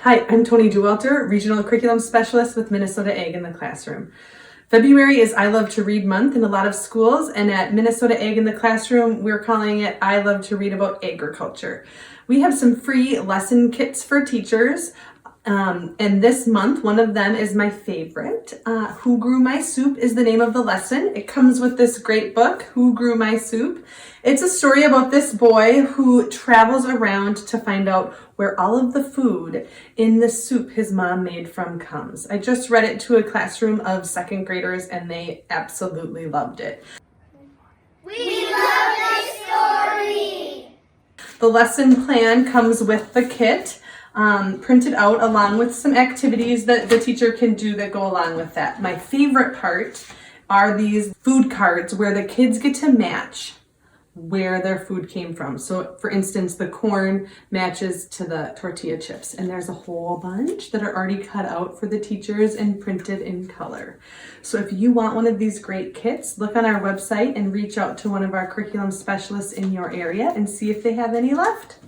Hi, I'm Tony Dewalter, Regional Curriculum Specialist with Minnesota Ag in the Classroom. February is I Love to Read month in a lot of schools, and at Minnesota Ag in the Classroom, we're calling it I Love to Read About Agriculture. We have some free lesson kits for teachers, and this month, one of them is my favorite. Who Grew My Soup is the name of the lesson. It comes with this great book, Who Grew My Soup. It's a story about this boy who travels around to find out where all of the food in the soup his mom made from comes. I just read it to a classroom of second graders and they absolutely loved it. We love this story! The lesson plan comes with the kit, printed out along with some activities that the teacher can do that go along with that. My favorite part are these food cards where the kids get to match where their food came from. So for instance, the corn matches to the tortilla chips, and there's a whole bunch that are already cut out for the teachers and printed in color. So if you want one of these great kits, look on our website and reach out to one of our curriculum specialists in your area and see if they have any left.